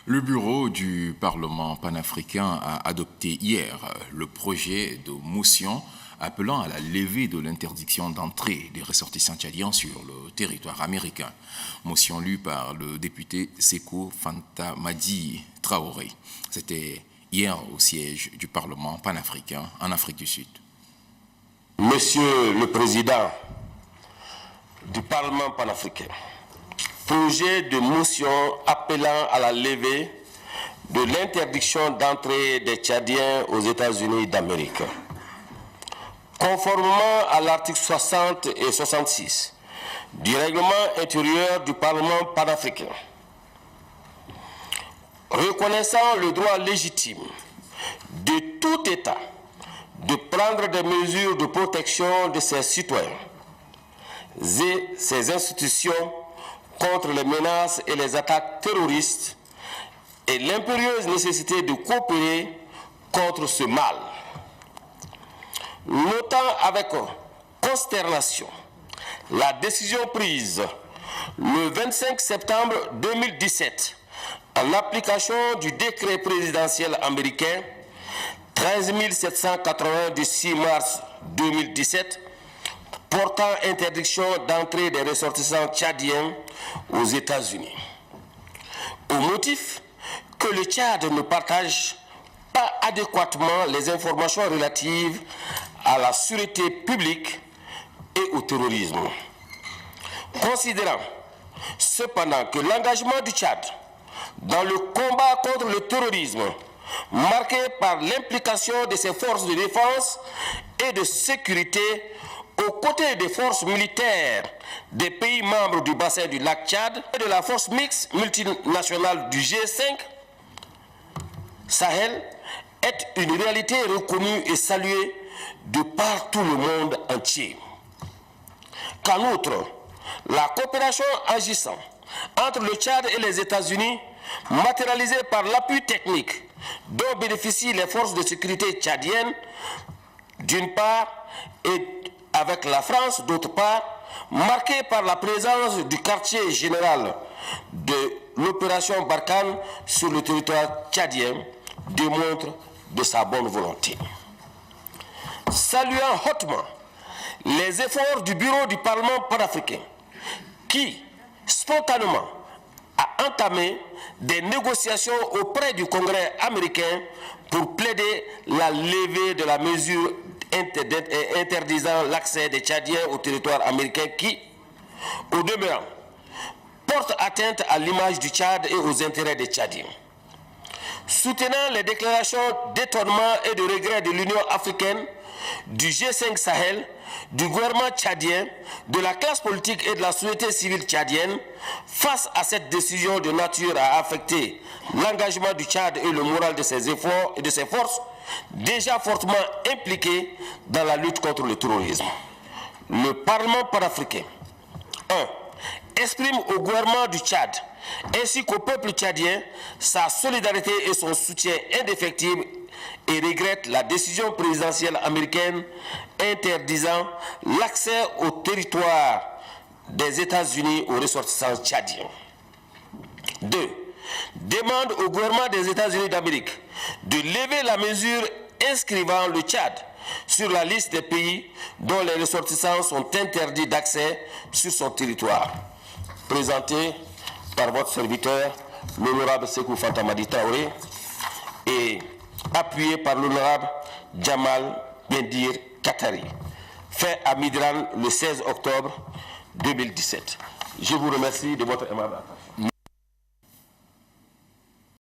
Le bureau du Parlement panafricain a adopté hier le projet de motion appelant à la levée de l'interdiction d'entrée des ressortissants tchadiens sur le territoire américain. Motion lue par le député Sékou Fanta Madi Traoré. C'était hier au siège du Parlement panafricain en Afrique du Sud. Monsieur le Président du Parlement panafricain, projet de motion appelant à la levée de l'interdiction d'entrée des Tchadiens aux États-Unis d'Amérique. Conformément à l'article 60 et 66 du règlement intérieur du Parlement panafricain, reconnaissant le droit légitime de tout État de prendre des mesures de protection de ses citoyens et ses institutions contre les menaces et les attaques terroristes et l'impérieuse nécessité de coopérer contre ce mal. Notant avec consternation la décision prise le 25 septembre 2017 en application du décret présidentiel américain 13 780 du 6 mars 2017 portant interdiction d'entrée des ressortissants tchadiens aux États-Unis, au motif que le Tchad ne partage pas adéquatement les informations relatives à la sûreté publique et au terrorisme. Considérant cependant que l'engagement du Tchad dans le combat contre le terrorisme, marqué par l'implication de ses forces de défense et de sécurité aux côtés des forces militaires des pays membres du bassin du lac Tchad et de la force mixte multinationale du G5 Sahel, est une réalité reconnue et saluée de par tout le monde entier. Qu'en outre, la coopération agissant entre le Tchad et les États-Unis, matérialisée par l'appui technique dont bénéficient les forces de sécurité tchadiennes, d'une part, et avec la France, d'autre part, marquée par la présence du quartier général de l'opération Barkhane sur le territoire tchadien, démontre de sa bonne volonté. Saluant hautement les efforts du bureau du Parlement panafricain qui, spontanément, a entamé des négociations auprès du Congrès américain pour plaider la levée de la mesure interdisant l'accès des Tchadiens au territoire américain qui, au demeurant, porte atteinte à l'image du Tchad et aux intérêts des Tchadiens. Soutenant les déclarations d'étonnement et de regret de l'Union africaine, du G5 Sahel, du gouvernement tchadien, de la classe politique et de la société civile tchadienne, face à cette décision de nature à affecter l'engagement du Tchad et le moral de ses efforts et de ses forces, déjà fortement impliquées dans la lutte contre le terrorisme. Le Parlement panafricain 1. Exprime au gouvernement du Tchad ainsi qu'au peuple tchadien sa solidarité et son soutien indéfectible et regrette la décision présidentielle américaine interdisant l'accès au territoire des États-Unis aux ressortissants tchadiens. 2. Demande au gouvernement des États-Unis d'Amérique de lever la mesure inscrivant le Tchad sur la liste des pays dont les ressortissants sont interdits d'accès sur son territoire. Présenté par votre serviteur, l'honorable Sékou Fanta Madi Traoré, et appuyé par l'honorable Jamal Bendir Katari, fait à Midran le 16 octobre 2017. Je vous remercie de votre aimable attention.